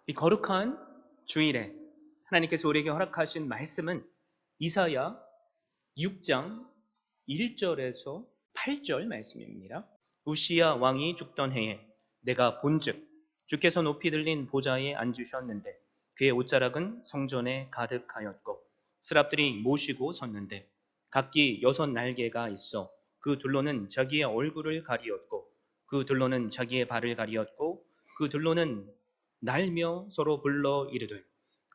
이 거룩한 주일에 하나님께서 우리에게 허락하신 말씀은 이사야 6장 1절에서 8절 말씀입니다. 우시야 왕이 죽던 해에 내가 본즉 주께서 높이 들린 보좌에 앉으셨는데 그의 옷자락은 성전에 가득하였고 스랍들이 모시고 섰는데 각기 6날개가 있어 그 둘로는 자기의 얼굴을 가리었고 그 둘로는 자기의 발을 가리었고 그 둘로는 날며 서로 불러 이르되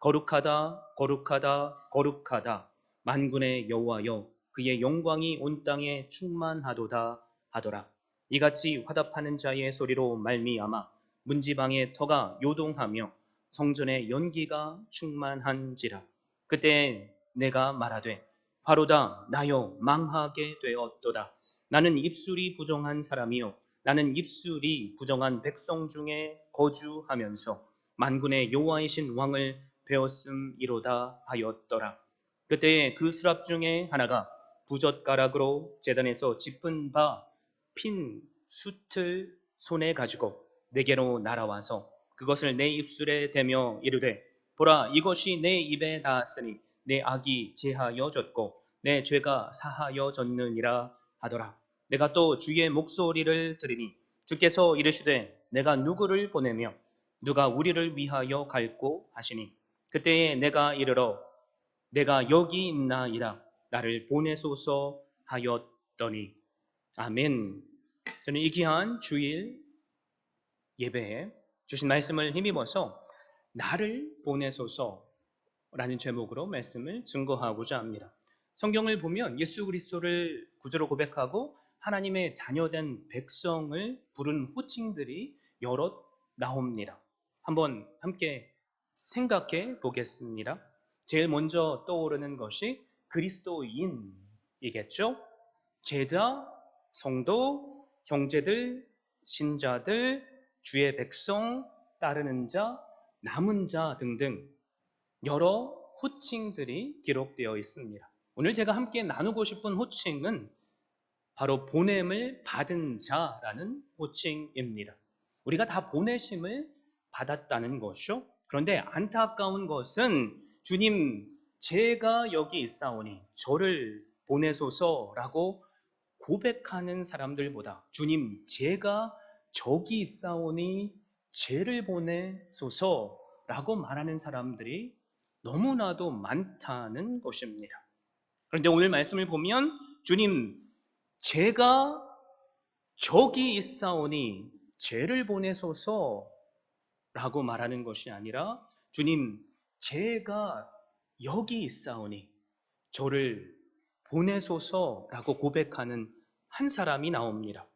거룩하다 거룩하다 거룩하다 만군의 여호와여 그의 영광이 온 땅에 충만하도다 하더라. 이같이 화답하는 자의 소리로 말미암아 문지방의 터가 요동하며 성전의 연기가 충만한지라. 그때 내가 말하되 바로다 나여 망하게 되었도다. 나는 입술이 부정한 사람이요 나는 입술이 부정한 백성 중에 거주하면서 만군의 여호와이신 왕을 배웠음이로다 하였더라. 그때에 그 수랍 중에 하나가 부젓가락으로 제단에서 짚은 바 핀 숯을 손에 가지고 내게로 날아와서 그것을 내 입술에 대며 이르되 보라 이것이 내 입에 닿았으니 내 악이 제하여졌고 내 죄가 사하여졌느니라 하더라. 내가 또 주의 목소리를 들으니 주께서 이르시되 내가 누구를 보내며 누가 우리를 위하여 갈고 하시니 그때에 내가 이르러 내가 여기 있나이다 나를 보내소서 하였더니 아멘. 저는 이 귀한 주일 예배에 주신 말씀을 힘입어서 나를 보내소서라는 제목으로 말씀을 증거하고자 합니다. 성경을 보면 예수 그리스도를 구주로 고백하고 하나님의 자녀된 백성을 부른 호칭들이 여럿 나옵니다. 한번 함께 생각해 보겠습니다. 제일 먼저 떠오르는 것이 그리스도인이겠죠? 제자, 성도, 형제들, 신자들, 주의 백성, 따르는 자, 남은 자 등등 여러 호칭들이 기록되어 있습니다. 오늘 제가 함께 나누고 싶은 호칭은 바로 보냄을 받은 자라는 호칭입니다. 우리가 다 보내심을 받았다는 것이죠. 그런데 안타까운 것은 주님 제가 여기 있사오니 저를 보내소서라고 고백하는 사람들보다 주님 제가 저기 있사오니 죄를 보내소서라고 말하는 사람들이 너무나도 많다는 것입니다. 그런데 오늘 말씀을 보면 주님 제가 저기 있사오니 죄를 보내소서라고 말하는 것이 아니라 주님 제가 여기 있사오니 저를 보내소서라고 고백하는 한 사람이 나옵니다.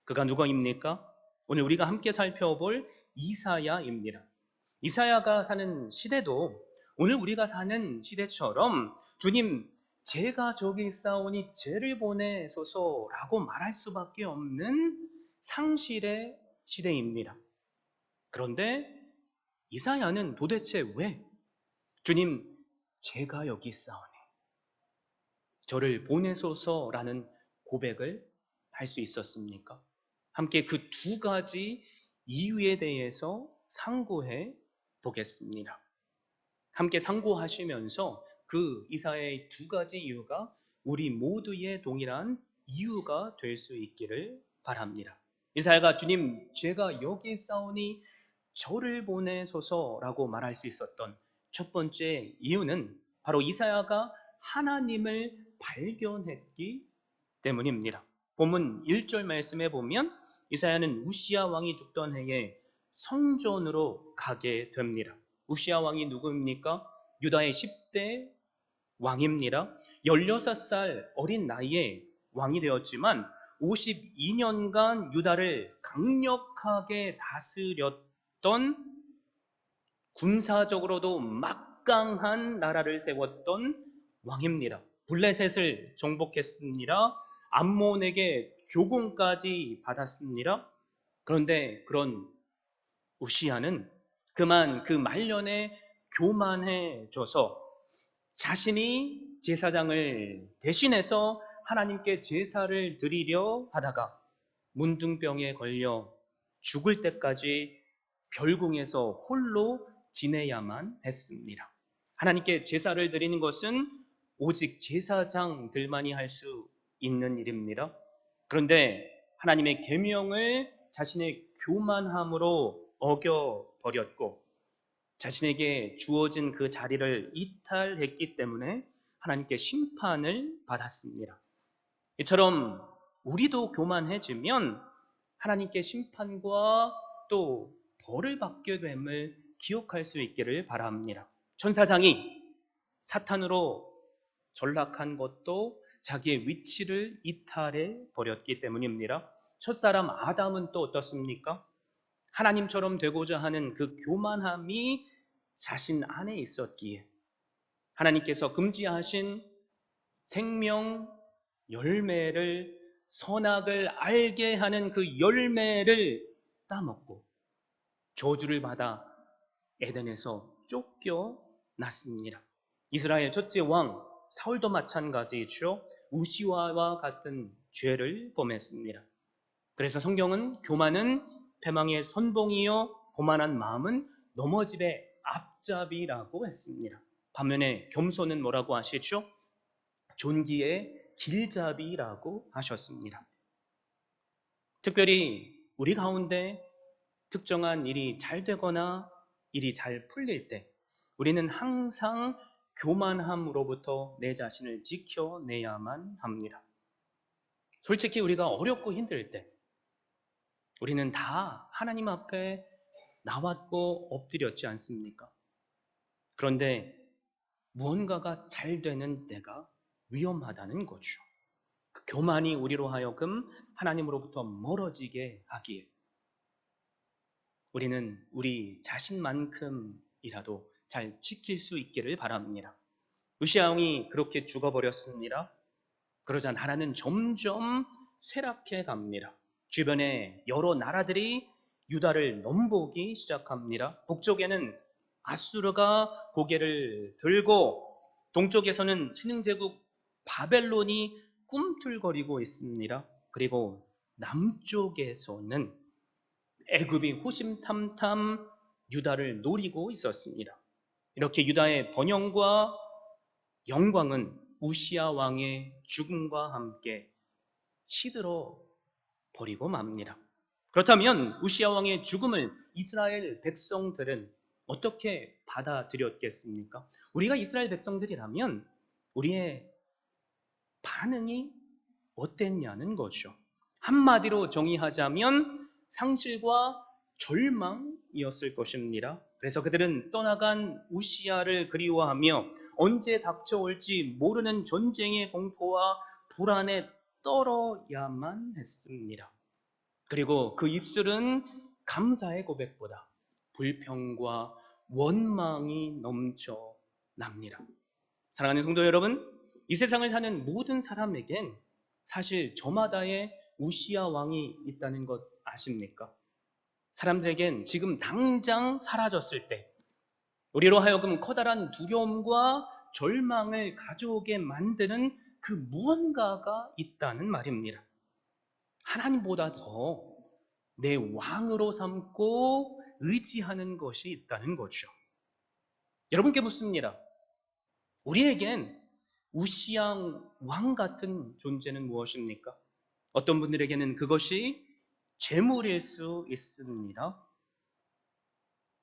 그가 누구입니까? 오늘 우리가 함께 살펴볼 이사야입니다. 이사야가 사는 시대도 오늘 우리가 사는 시대처럼 주님 제가 저기 있사오니 죄를 보내소서라고 말할 수밖에 없는 상실의 시대입니다. 그런데 이사야는 도대체 왜 주님 제가 여기 있사오니 저를 보내소서라는 고백을 할 수 있었습니까? 함께 그 두 가지 이유에 대해서 상고해 보겠습니다. 함께 상고하시면서 그 이사야의 두 가지 이유가 우리 모두의 동일한 이유가 될 수 있기를 바랍니다. 이사야가 주님 제가 여기 있사오니 저를 보내소서라고 말할 수 있었던 첫 번째 이유는 바로 이사야가 하나님을 발견했기 때문입니다. 본문 1절 말씀에 보면 이사야는 우시야 왕이 죽던 해에 성전으로 가게 됩니다. 우시야 왕이 누구입니까? 유다의 10대 왕입니다. 16살 어린 나이에 왕이 되었지만 52년간 유다를 강력하게 다스렸던 군사적으로도 막강한 나라를 세웠던 왕입니다. 블레셋을 정복했습니다. 암몬에게 조공까지 받았습니다. 그런데 그런 우시야는 그만 그 말년에 교만해져서 자신이 제사장을 대신해서 하나님께 제사를 드리려 하다가 문둥병에 걸려 죽을 때까지 별궁에서 홀로 지내야만 했습니다. 하나님께 제사를 드리는 것은 오직 제사장들만이 할 수 있는 일입니다. 그런데 하나님의 계명을 자신의 교만함으로 어겨버렸고 자신에게 주어진 그 자리를 이탈했기 때문에 하나님께 심판을 받았습니다. 이처럼 우리도 교만해지면 하나님께 심판과 또 벌을 받게 됨을 기억할 수 있기를 바랍니다. 천사장이 사탄으로 전락한 것도 자기의 위치를 이탈해 버렸기 때문입니다. 첫사람 아담은 또 어떻습니까? 하나님처럼 되고자 하는 그 교만함이 자신 안에 있었기에 하나님께서 금지하신 생명 열매를 선악을 알게 하는 그 열매를 따먹고 저주를 받아 에덴에서 쫓겨났습니다. 이스라엘 첫째 왕 사울도 마찬가지죠. 우시와와 같은 죄를 범했습니다. 그래서 성경은 교만은 패망의 선봉이요 고만한 마음은 넘어집의 앞잡이라고 했습니다. 반면에 겸손은 뭐라고 하시죠? 존귀의 길잡이라고 하셨습니다. 특별히 우리 가운데 특정한 일이 잘 되거나 일이 잘 풀릴 때 우리는 항상 교만함으로부터 내 자신을 지켜내야만 합니다. 솔직히 우리가 어렵고 힘들 때 우리는 다 하나님 앞에 나왔고 엎드렸지 않습니까? 그런데 무언가가 잘 되는 때가 위험하다는 거죠. 그 교만이 우리로 하여금 하나님으로부터 멀어지게 하기에 우리는 우리 자신만큼이라도 잘 지킬 수 있기를 바랍니다. 우시아 왕이 그렇게 죽어버렸습니다. 그러자 나라는 점점 쇠락해 갑니다. 주변에 여러 나라들이 유다를 넘보기 시작합니다. 북쪽에는 아수르가 고개를 들고 동쪽에서는 신흥제국 바벨론이 꿈틀거리고 있습니다. 그리고 남쪽에서는 애굽이 호심탐탐 유다를 노리고 있었습니다. 이렇게 유다의 번영과 영광은 우시아 왕의 죽음과 함께 시들어 버리고 맙니다. 그렇다면 우시아 왕의 죽음을 이스라엘 백성들은 어떻게 받아들였겠습니까? 우리가 이스라엘 백성들이라면 우리의 반응이 어땠냐는 거죠. 한마디로 정의하자면 상실과 절망이었을 것입니다. 그래서 그들은 떠나간 우시아를 그리워하며 언제 닥쳐올지 모르는 전쟁의 공포와 불안에 떨어야만 했습니다. 그리고 그 입술은 감사의 고백보다 불평과 원망이 넘쳐납니다. 사랑하는 성도 여러분, 이 세상을 사는 모든 사람에겐 사실 저마다의 우시아 왕이 있다는 것 아십니까? 사람들에겐 지금 당장 사라졌을 때 우리로 하여금 커다란 두려움과 절망을 가져오게 만드는 그 무언가가 있다는 말입니다. 하나님보다 더 내 왕으로 삼고 의지하는 것이 있다는 거죠. 여러분께 묻습니다. 우리에겐 우시아 왕 같은 존재는 무엇입니까? 어떤 분들에게는 그것이 재물일 수 있습니다.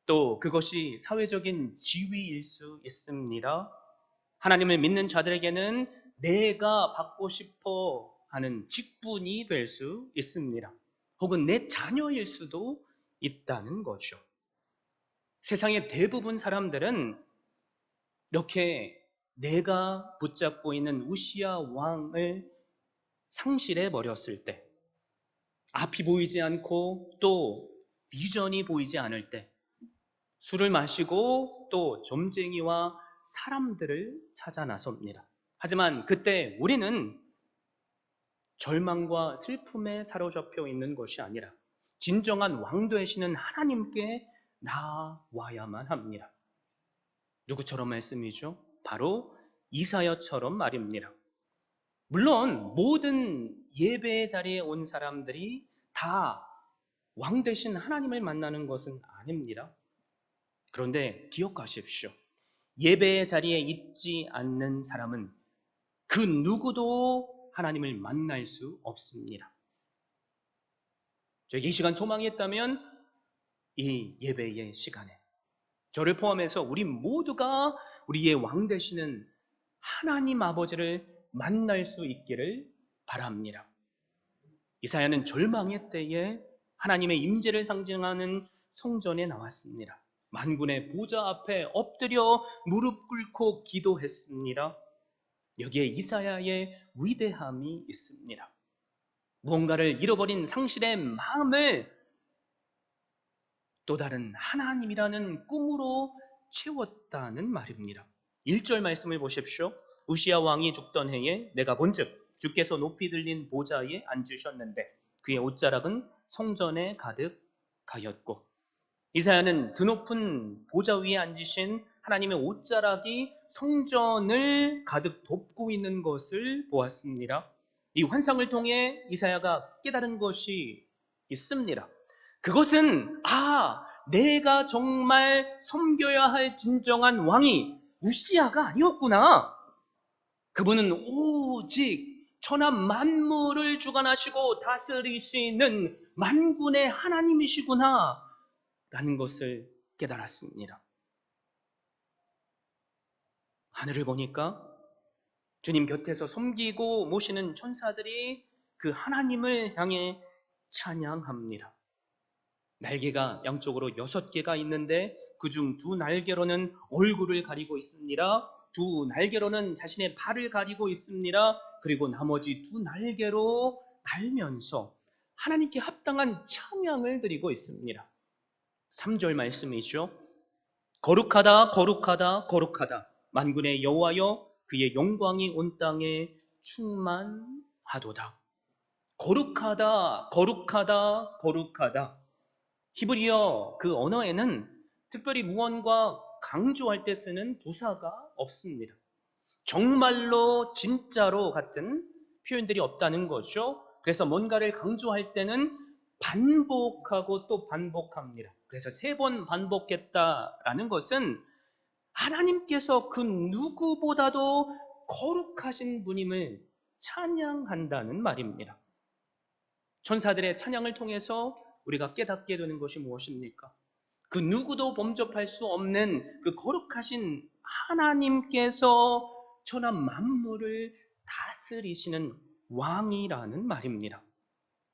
또 그것이 사회적인 지위일 수 있습니다. 하나님을 믿는 자들에게는 내가 받고 싶어 하는 직분이 될 수 있습니다. 혹은 내 자녀일 수도 있다는 거죠. 세상의 대부분 사람들은 이렇게 내가 붙잡고 있는 우시아 왕을 상실해 버렸을 때, 앞이 보이지 않고 또 비전이 보이지 않을 때, 술을 마시고 또 점쟁이와 사람들을 찾아 나섭니다. 하지만 그때 우리는 절망과 슬픔에 사로잡혀 있는 것이 아니라 진정한 왕 되시는 하나님께 나와야만 합니다. 누구처럼 말씀이죠? 바로 이사야처럼 말입니다. 물론 모든 예배의 자리에 온 사람들이 다 왕 되신 하나님을 만나는 것은 아닙니다. 그런데 기억하십시오. 예배의 자리에 있지 않는 사람은 그 누구도 하나님을 만날 수 없습니다. 이 시간 소망이 있다면 이 예배의 시간에 저를 포함해서 우리 모두가 우리의 왕 되시는 하나님 아버지를 만날 수 있기를 바랍니다. 이사야는 절망의 때에 하나님의 임재를 상징하는 성전에 나왔습니다. 만군의 보좌 앞에 엎드려 무릎 꿇고 기도했습니다. 여기에 이사야의 위대함이 있습니다. 무언가를 잃어버린 상실의 마음을 또 다른 하나님이라는 꿈으로 채웠다는 말입니다. 1절 말씀을 보십시오. 우시야 왕이 죽던 해에 내가 본즉 주께서 높이 들린 보좌에 앉으셨는데 그의 옷자락은 성전에 가득하였고, 이사야는 드높은 보좌 위에 앉으신 하나님의 옷자락이 성전을 가득 덮고 있는 것을 보았습니다. 이 환상을 통해 이사야가 깨달은 것이 있습니다. 그것은 내가 정말 섬겨야 할 진정한 왕이 우시야가 아니었구나. 그분은 오직 천하 만물을 주관하시고 다스리시는 만군의 하나님이시구나 라는 것을 깨달았습니다. 하늘을 보니까 주님 곁에서 섬기고 모시는 천사들이 그 하나님을 향해 찬양합니다. 날개가 양쪽으로 6개가 있는데 그중 2날개로는 얼굴을 가리고 있습니다. 2날개로는 자신의 발을 가리고 있습니다. 그리고 나머지 2날개로 날면서 하나님께 합당한 찬양을 드리고 있습니다. 3절 말씀이죠. 거룩하다 거룩하다 거룩하다 만군의 여호와여 그의 영광이 온 땅에 충만하도다. 거룩하다 거룩하다 거룩하다. 히브리어 그 언어에는 특별히 무언가 강조할 때 쓰는 부사가 없습니다. 정말로 진짜로 같은 표현들이 없다는 거죠. 그래서 뭔가를 강조할 때는 반복하고 또 반복합니다. 그래서 3번 반복했다라는 것은 하나님께서 그 누구보다도 거룩하신 분임을 찬양한다는 말입니다. 천사들의 찬양을 통해서 우리가 깨닫게 되는 것이 무엇입니까? 그 누구도 범접할 수 없는 그 거룩하신 하나님께서 천하 만물을 다스리시는 왕이라는 말입니다.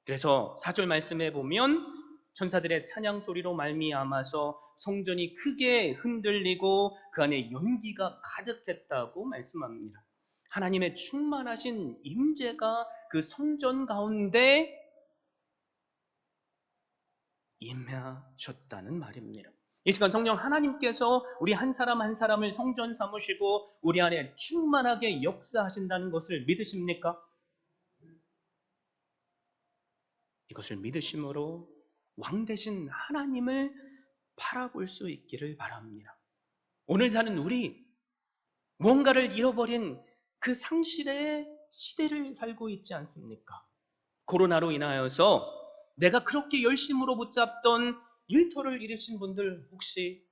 그래서 4절 말씀에 보면 천사들의 찬양 소리로 말미암아서 성전이 크게 흔들리고 그 안에 연기가 가득했다고 말씀합니다. 하나님의 충만하신 임재가 그 성전 가운데 임하셨다는 말입니다. 이 시간 성령 하나님께서 우리 한 사람 한 사람을 성전 삼으시고 우리 안에 충만하게 역사하신다는 것을 믿으십니까? 이것을 믿으심으로 왕 되신 하나님을 바라볼 수 있기를 바랍니다. 오늘 사는 우리 무언가를 잃어버린 그 상실의 시대를 살고 있지 않습니까? 코로나로 인하여서 내가 그렇게 열심으로 붙잡던 일터를 잃으신 분들 혹시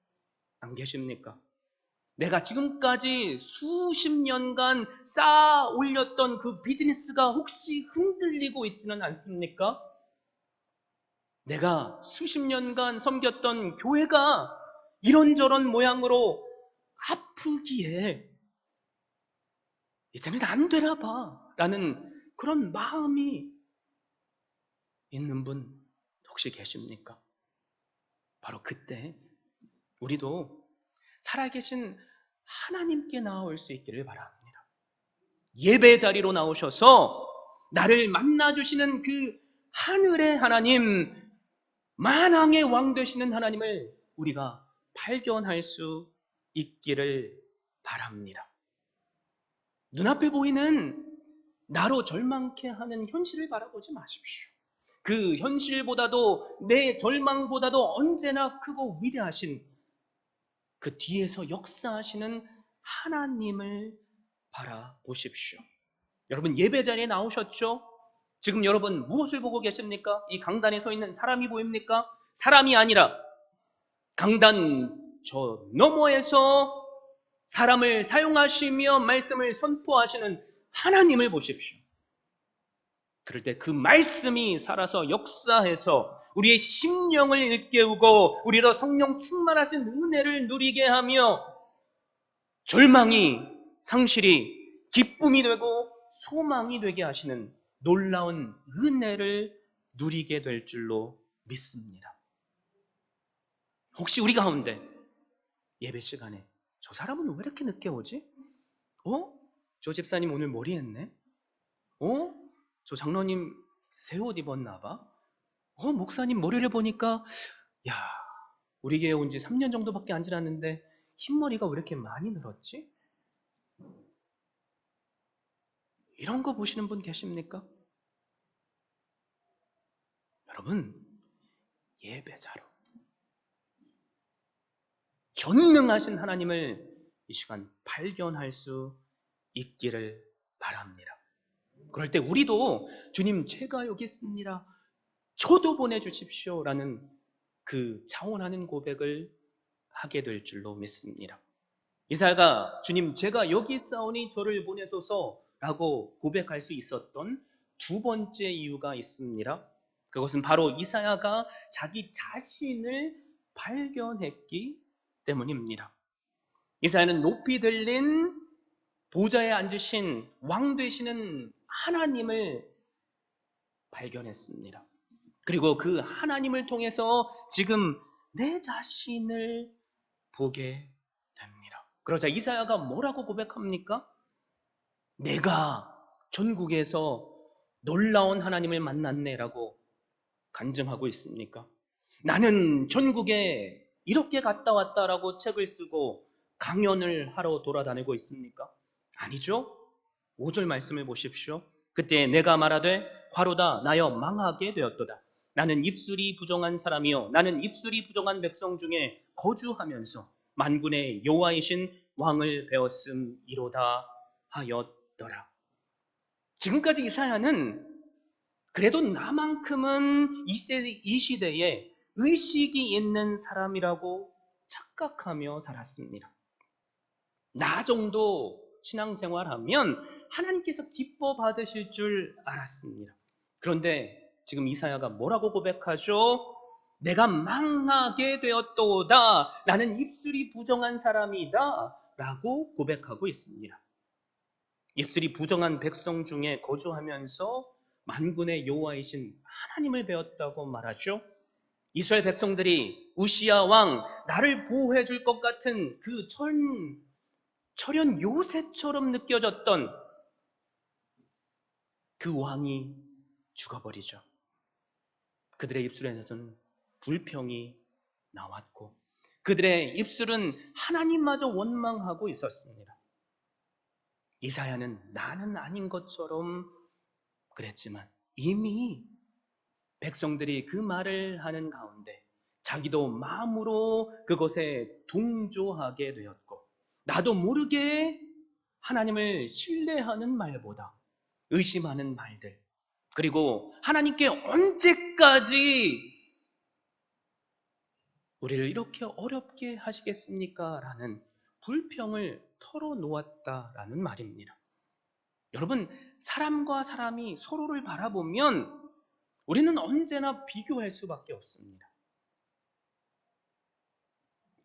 안 계십니까? 내가 지금까지 수십 년간 쌓아 올렸던 그 비즈니스가 혹시 흔들리고 있지는 않습니까? 내가 수십 년간 섬겼던 교회가 이런저런 모양으로 아프기에 이제는 안 되나 봐 라는 그런 마음이 있는 분 혹시 계십니까? 바로 그때 우리도 살아계신 하나님께 나올 수 있기를 바랍니다. 예배 자리로 나오셔서 나를 만나주시는 그 하늘의 하나님, 만왕의 왕 되시는 하나님을 우리가 발견할 수 있기를 바랍니다. 눈앞에 보이는 나로 절망케 하는 현실을 바라보지 마십시오. 그 현실보다도 내 절망보다도 언제나 크고 위대하신 그 뒤에서 역사하시는 하나님을 바라보십시오. 여러분 예배 자리에 나오셨죠? 지금 여러분 무엇을 보고 계십니까? 이 강단에 서 있는 사람이 보입니까? 사람이 아니라 강단 저 너머에서 사람을 사용하시며 말씀을 선포하시는 하나님을 보십시오. 그럴 때 그 말씀이 살아서 역사해서 우리의 심령을 일깨우고 우리도 성령 충만하신 은혜를 누리게 하며 절망이 상실이 기쁨이 되고 소망이 되게 하시는 놀라운 은혜를 누리게 될 줄로 믿습니다. 혹시 우리 가운데 예배 시간에 저 사람은 왜 이렇게 늦게 오지? 저 집사님 오늘 머리 했네? 저 장로님 새 옷 입었나 봐? 목사님 머리를 보니까 야, 우리 교회 온 지 3년 정도밖에 안 지났는데 흰머리가 왜 이렇게 많이 늘었지? 이런 거 보시는 분 계십니까? 여러분, 예배자로 전능하신 하나님을 이 시간 발견할 수 있기를 바랍니다. 그럴 때 우리도 주님 제가 여기 있습니다. 저도 보내주십시오 라는 그 자원하는 고백을 하게 될 줄로 믿습니다. 이사야가 주님 제가 여기 있사오니 저를 보내소서 라고 고백할 수 있었던 두 번째 이유가 있습니다. 그것은 바로 이사야가 자기 자신을 발견했기 때문입니다. 이사야는 높이 들린 보좌에 앉으신 왕 되시는 하나님을 발견했습니다. 그리고 그 하나님을 통해서 지금 내 자신을 보게 됩니다. 그러자 이사야가 뭐라고 고백합니까? 내가 전국에서 놀라운 하나님을 만났네라고 간증하고 있습니까? 나는 전국에 이렇게 갔다 왔다라고 책을 쓰고 강연을 하러 돌아다니고 있습니까? 아니죠. 5절 말씀을 보십시오. 그때 내가 말하되 화로다 나여 망하게 되었도다. 나는 입술이 부정한 사람이요 나는 입술이 부정한 백성 중에 거주하면서 만군의 여호와이신 왕을 배웠음이로다 하였더라. 지금까지 이사야는 그래도 나만큼은 이 시대에 의식이 있는 사람이라고 착각하며 살았습니다. 나 정도 신앙생활하면 하나님께서 기뻐 받으실 줄 알았습니다. 그런데 지금 이사야가 뭐라고 고백하죠? 내가 망하게 되었도다. 나는 입술이 부정한 사람이다. 라고 고백하고 있습니다. 입술이 부정한 백성 중에 거주하면서 만군의 여호와이신 하나님을 배웠다고 말하죠. 이스라엘 백성들이 우시야 왕 나를 보호해 줄 것 같은 그 철현 요새처럼 느껴졌던 그 왕이 죽어버리죠. 그들의 입술에서는 불평이 나왔고 그들의 입술은 하나님마저 원망하고 있었습니다. 이사야는 나는 아닌 것처럼 그랬지만 이미 백성들이 그 말을 하는 가운데 자기도 마음으로 그것에 동조하게 되었고 나도 모르게 하나님을 신뢰하는 말보다 의심하는 말들 그리고 하나님께 언제까지 우리를 이렇게 어렵게 하시겠습니까? 라는 불평을 털어놓았다라는 말입니다. 여러분, 사람과 사람이 서로를 바라보면 우리는 언제나 비교할 수밖에 없습니다.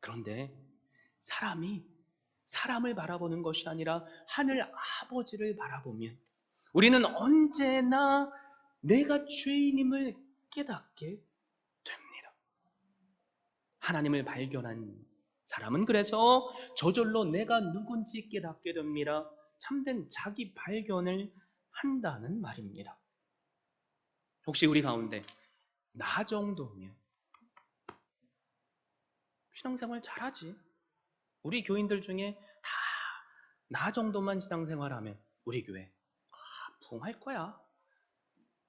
그런데 사람이 사람을 바라보는 것이 아니라 하늘 아버지를 바라보면 우리는 언제나 내가 죄인임을 깨닫게 됩니다. 하나님을 발견한 사람은 그래서 저절로 내가 누군지 깨닫게 됩니다. 참된 자기 발견을 한다는 말입니다. 혹시 우리 가운데 나 정도면 신앙생활 잘하지? 우리 교인들 중에 다 나 정도만 신앙생활하면 우리 교회 부흥할 거야.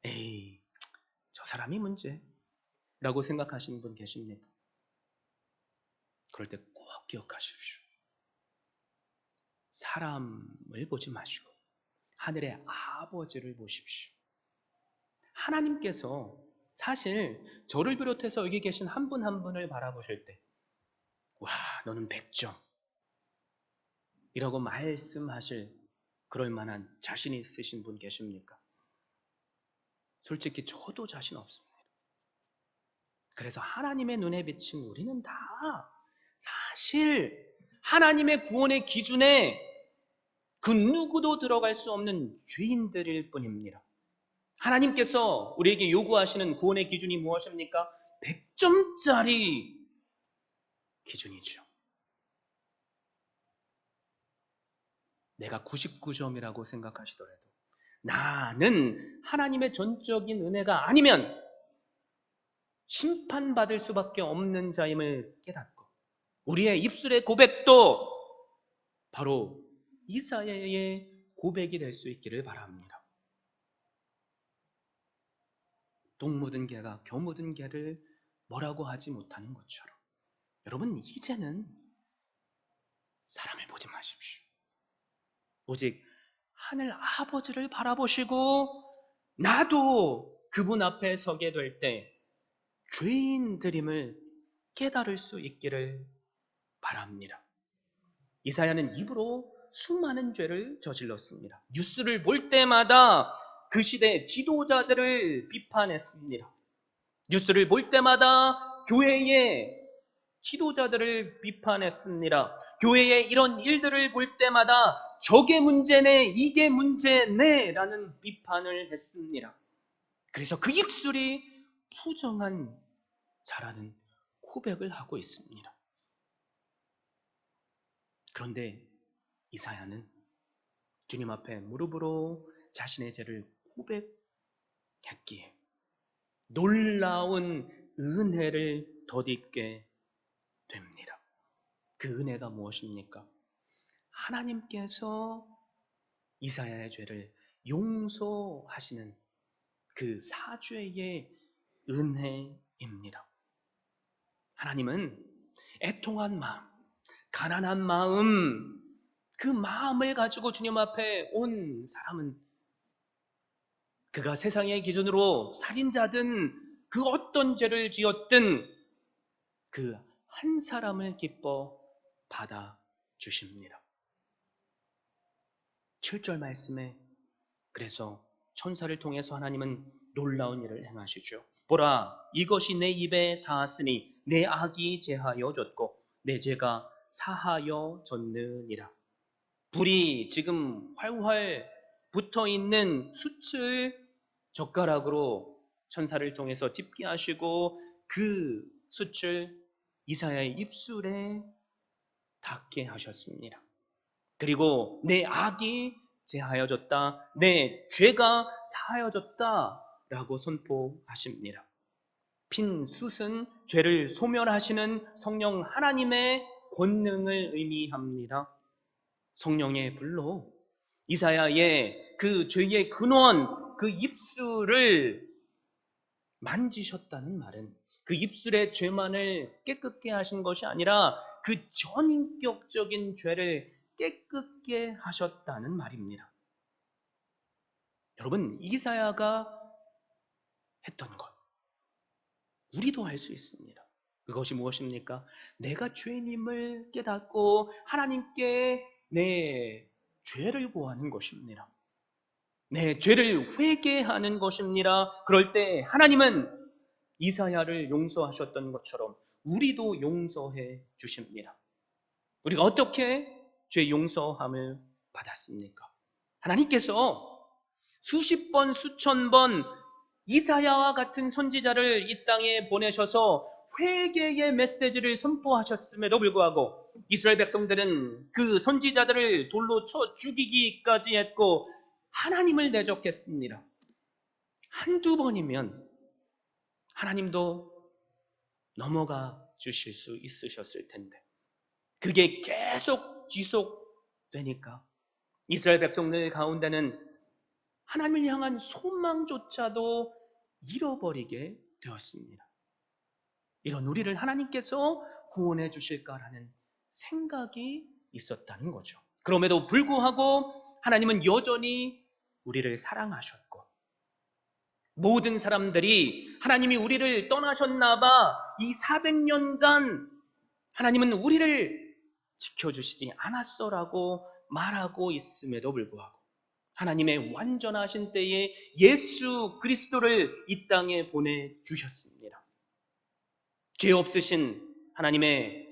에이, 저 사람이 문제라고 생각하시는 분 계십니까? 그럴 때 꼭 기억하십시오. 사람을 보지 마시고 하늘의 아버지를 보십시오. 하나님께서 사실 저를 비롯해서 여기 계신 한 분 한 분을 바라보실 때 와, 너는 100점. 이라고 말씀하실 그럴 만한 자신이 있으신 분 계십니까? 솔직히 저도 자신 없습니다. 그래서 하나님의 눈에 비친 우리는 다 사실 하나님의 구원의 기준에 그 누구도 들어갈 수 없는 죄인들일 뿐입니다. 하나님께서 우리에게 요구하시는 구원의 기준이 무엇입니까? 100점짜리 기준이죠. 내가 99점이라고 생각하시더라도 나는 하나님의 전적인 은혜가 아니면 심판받을 수밖에 없는 자임을 깨닫고 우리의 입술의 고백도 바로 이사야의 고백이 될 수 있기를 바랍니다. 똥 묻은 개가 겨 묻은 개를 뭐라고 하지 못하는 것처럼 여러분 이제는 사람을 보지 마십시오. 오직 하늘 아버지를 바라보시고 나도 그분 앞에 서게 될 때 죄인들임을 깨달을 수 있기를 바랍니다. 이사야는 입으로 수많은 죄를 저질렀습니다. 뉴스를 볼 때마다 그 시대 지도자들을 비판했습니다. 뉴스를 볼 때마다 교회의 지도자들을 비판했습니다. 교회의 이런 일들을 볼 때마다 저게 문제네, 이게 문제네 라는 비판을 했습니다. 그래서 그 입술이 부정한 자라는 고백을 하고 있습니다. 그런데 이사야는 주님 앞에 무릎으로 자신의 죄를 고백했기에 놀라운 은혜를 덧입게 됩니다. 그 은혜가 무엇입니까? 하나님께서 이사야의 죄를 용서하시는 그 사죄의 은혜입니다. 하나님은 애통한 마음, 가난한 마음, 그 마음을 가지고 주님 앞에 온 사람은 그가 세상의 기준으로 살인자든 그 어떤 죄를 지었든 그 한 사람을 기뻐 받아 주십니다. 7절 말씀에 그래서 천사를 통해서 하나님은 놀라운 일을 행하시죠. 보라, 이것이 내 입에 닿았으니 내 악이 제하여 졌고 내 죄가 사하여 졌느니라. 불이 지금 활활 붙어있는 숯을 젓가락으로 천사를 통해서 집게하시고 그 숯을 이사야의 입술에 닿게 하셨습니다. 그리고 내 악이 제하여졌다, 내 죄가 사하여졌다 라고 선포하십니다. 핀 숯은 죄를 소멸하시는 성령 하나님의 권능을 의미합니다. 성령의 불로 이사야의 그 죄의 근원, 그 입술을 만지셨다는 말은 그 입술의 죄만을 깨끗게 하신 것이 아니라 그 전인격적인 죄를 깨끗게 하셨다는 말입니다. 여러분, 이사야가 했던 것 우리도 할 수 있습니다. 그것이 무엇입니까? 내가 죄인임을 깨닫고 하나님께 내 죄를 고하는 것입니다. 내 죄를 회개하는 것입니다. 그럴 때 하나님은 이사야를 용서하셨던 것처럼 우리도 용서해 주십니다. 우리가 어떻게 죄 용서함을 받았습니까? 하나님께서 수십 번, 수천 번 이사야와 같은 선지자를 이 땅에 보내셔서 회개의 메시지를 선포하셨음에도 불구하고 이스라엘 백성들은 그 선지자들을 돌로 쳐 죽이기까지 했고 하나님을 대적했습니다. 한두 번이면 하나님도 넘어가 주실 수 있으셨을 텐데 그게 계속 지속되니까 이스라엘 백성들 가운데는 하나님을 향한 소망조차도 잃어버리게 되었습니다. 이런 우리를 하나님께서 구원해 주실까라는 생각이 있었다는 거죠. 그럼에도 불구하고 하나님은 여전히 우리를 사랑하셨고 모든 사람들이 하나님이 우리를 떠나셨나 봐 이 400년간 하나님은 우리를 지켜주시지 않았어라고 말하고 있음에도 불구하고 하나님의 완전하신 때에 예수 그리스도를 이 땅에 보내주셨습니다. 죄 없으신 하나님의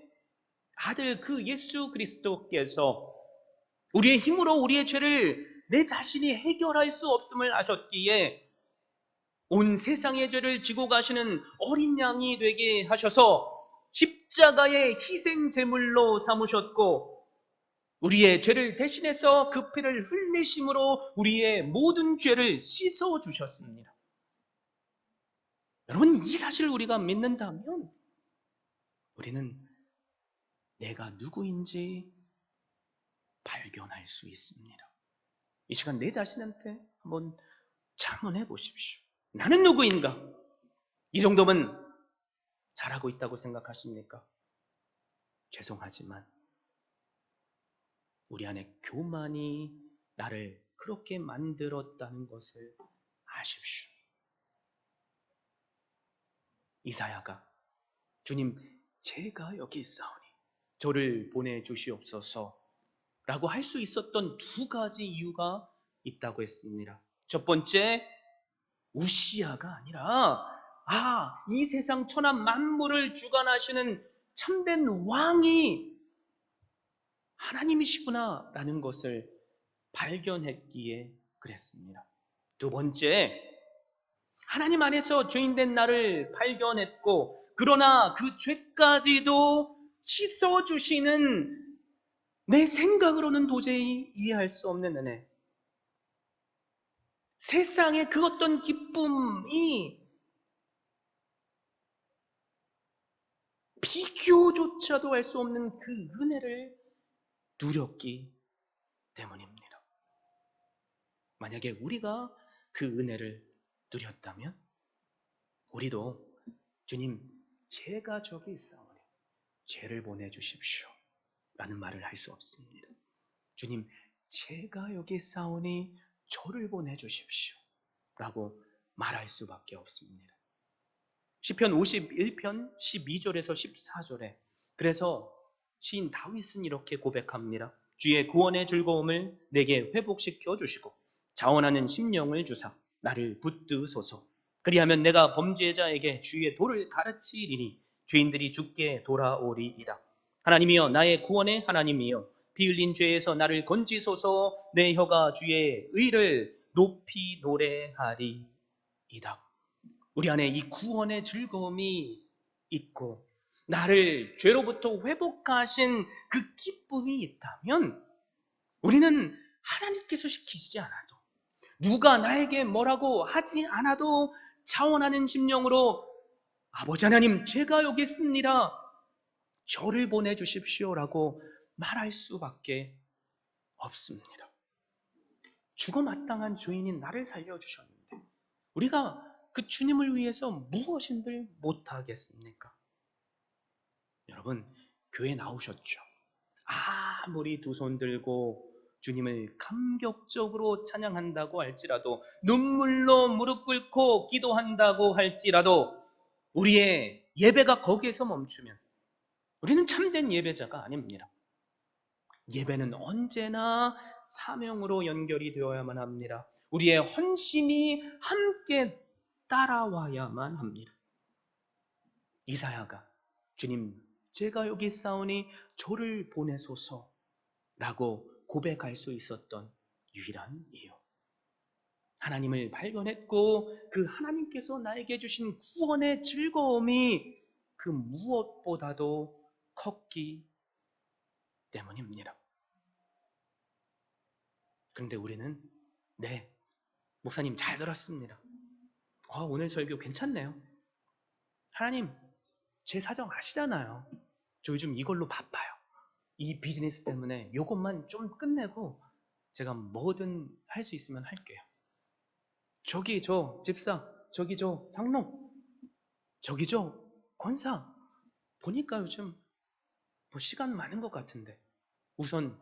아들 그 예수 그리스도께서 우리의 힘으로 우리의 죄를 내 자신이 해결할 수 없음을 아셨기에 온 세상의 죄를 지고 가시는 어린 양이 되게 하셔서 십자가의 희생 제물로 삼으셨고 우리의 죄를 대신해서 그 피를 흘리심으로 우리의 모든 죄를 씻어 주셨습니다. 여러분, 이 사실을 우리가 믿는다면 우리는 내가 누구인지 발견할 수 있습니다. 이 시간 내 자신한테 한번 자문해 보십시오. 나는 누구인가? 이 정도면 잘하고 있다고 생각하십니까? 죄송하지만 우리 안에 교만이 나를 그렇게 만들었다는 것을 아십시오. 이사야가 주님, 제가 여기 있사오니 저를 보내주시옵소서 라고 할 수 있었던 두 가지 이유가 있다고 했습니다. 첫 번째, 우시아가 아니라 이 세상 천하 만물을 주관하시는 참된 왕이 하나님이시구나 라는 것을 발견했기에 그랬습니다. 두 번째, 하나님 안에서 죄인된 나를 발견했고 그러나 그 죄까지도 씻어주시는 내 생각으로는 도저히 이해할 수 없는 은혜. 세상의 그 어떤 기쁨이 비교조차도 할 수 없는 그 은혜를 누렸기 때문입니다. 만약에 우리가 그 은혜를 누렸다면 우리도 주님, 제가 저기 있사오니 죄를 보내주십시오 라는 말을 할 수 없습니다. 주님, 제가 여기 있사오니 저를 보내주십시오 라고 말할 수밖에 없습니다. 시편 51편 12절에서 14절에 그래서 시인 다윗은 이렇게 고백합니다. 주의 구원의 즐거움을 내게 회복시켜 주시고 자원하는 심령을 주사 나를 붙드소서. 그리하면 내가 범죄자에게 주의 도를 가르치리니 죄인들이 주께 돌아오리이다. 하나님이여, 나의 구원의 하나님이여, 피 흘린 죄에서 나를 건지소서. 내 혀가 주의 의를 높이 노래하리이다. 우리 안에 이 구원의 즐거움이 있고 나를 죄로부터 회복하신 그 기쁨이 있다면 우리는 하나님께서 시키시지 않아도 누가 나에게 뭐라고 하지 않아도 자원하는 심령으로 아버지 하나님, 제가 여기 있습니다. 저를 보내주십시오라고 말할 수밖에 없습니다. 죽어 마땅한 죄인인 나를 살려주셨는데 우리가 그 주님을 위해서 무엇인들 못하겠습니까? 여러분, 교회 나오셨죠? 아무리 두 손 들고 주님을 감격적으로 찬양한다고 할지라도 눈물로 무릎 꿇고 기도한다고 할지라도 우리의 예배가 거기에서 멈추면 우리는 참된 예배자가 아닙니다. 예배는 언제나 사명으로 연결이 되어야만 합니다. 우리의 헌신이 함께 따라와야만 합니다. 이사야가 주님, 제가 여기 있사오니 저를 보내소서라고 고백할 수 있었던 유일한 이유. 하나님을 발견했고 그 하나님께서 나에게 주신 구원의 즐거움이 그 무엇보다도 컸기 때문입니다. 그런데 우리는 목사님 잘 들었습니다. 오늘 설교 괜찮네요. 하나님, 제 사정 아시잖아요. 저 요즘 이걸로 바빠요. 이 비즈니스 때문에 이것만 좀 끝내고 제가 뭐든 할 수 있으면 할게요. 저기 저 집사, 저기 저 장로, 저기 저 권사 보니까 요즘 뭐 시간 많은 것 같은데 우선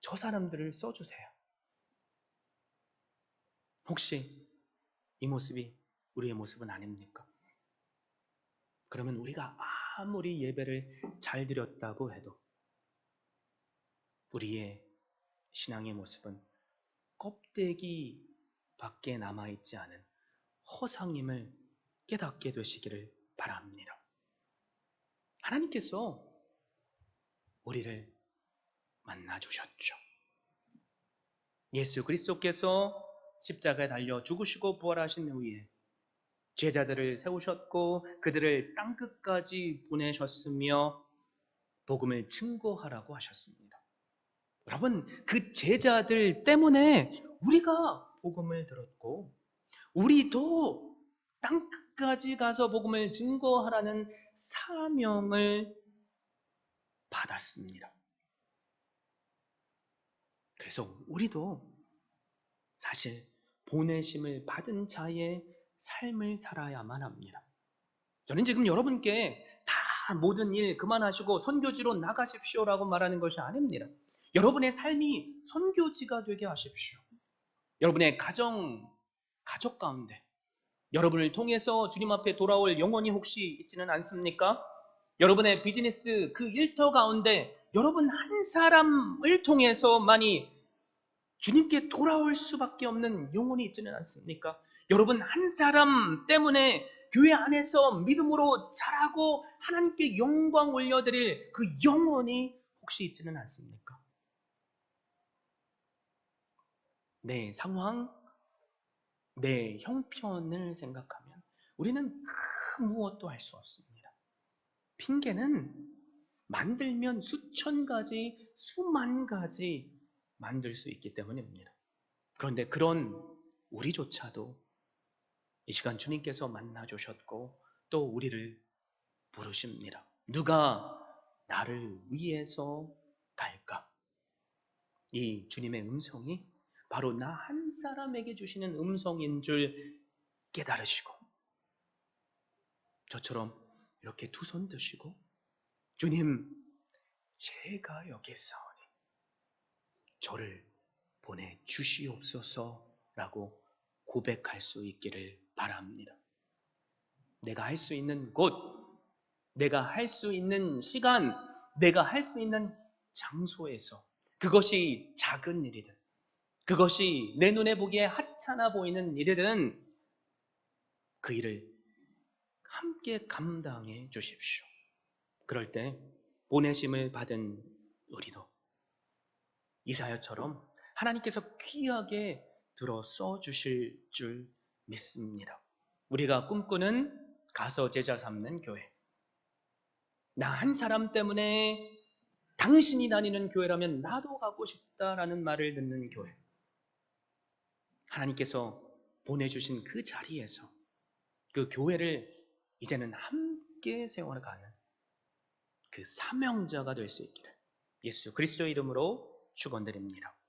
저 사람들을 써주세요. 혹시 이 모습이 우리의 모습은 아닙니까? 그러면 우리가 아무리 예배를 잘 드렸다고 해도 우리의 신앙의 모습은 껍데기 밖에 남아있지 않은 허상임을 깨닫게 되시기를 바랍니다. 하나님께서 우리를 만나주셨죠. 예수 그리스도께서 십자가에 달려 죽으시고 부활하신 후에 제자들을 세우셨고 그들을 땅끝까지 보내셨으며 복음을 증거하라고 하셨습니다. 여러분, 그 제자들 때문에 우리가 복음을 들었고 우리도 땅끝까지 가서 복음을 증거하라는 사명을 받았습니다. 그래서 우리도 사실 보내심을 받은 자의 삶을 살아야만 합니다. 저는 지금 여러분께 다 모든 일 그만하시고 선교지로 나가십시오라고 말하는 것이 아닙니다. 여러분의 삶이 선교지가 되게 하십시오. 여러분의 가족 가운데 여러분을 통해서 주님 앞에 돌아올 영혼이 혹시 있지는 않습니까? 여러분의 비즈니스 그 일터 가운데 여러분 한 사람을 통해서만이 주님께 돌아올 수밖에 없는 영혼이 있지는 않습니까? 여러분 한 사람 때문에 교회 안에서 믿음으로 자라고 하나님께 영광 올려드릴 그 영혼이 혹시 있지는 않습니까? 내 상황, 내 형편을 생각하면 우리는 그 무엇도 할 수 없습니다. 핑계는 만들면 수천 가지, 수만 가지 만들 수 있기 때문입니다. 그런데 그런 우리조차도 이 시간 주님께서 만나주셨고 또 우리를 부르십니다. 누가 나를 위해서 갈까? 이 주님의 음성이 바로 나 한 사람에게 주시는 음성인 줄 깨달으시고 저처럼 이렇게 두 손 드시고 주님, 제가 여기 있사오니 저를 보내주시옵소서라고 고백할 수 있기를 바랍니다. 내가 할 수 있는 곳, 내가 할 수 있는 시간, 내가 할 수 있는 장소에서 그것이 작은 일이든 그것이 내 눈에 보기에 하찮아 보이는 일이든 그 일을 함께 감당해 주십시오. 그럴 때 보내심을 받은 우리도 이사야처럼 하나님께서 귀하게 들어 써주실 줄 믿습니다. 우리가 꿈꾸는 가서 제자 삼는 교회. 나 한 사람 때문에 당신이 다니는 교회라면 나도 가고 싶다라는 말을 듣는 교회. 하나님께서 보내주신 그 자리에서 그 교회를 이제는 함께 세워가는 그 사명자가 될 수 있기를 예수 그리스도의 이름으로 축원드립니다.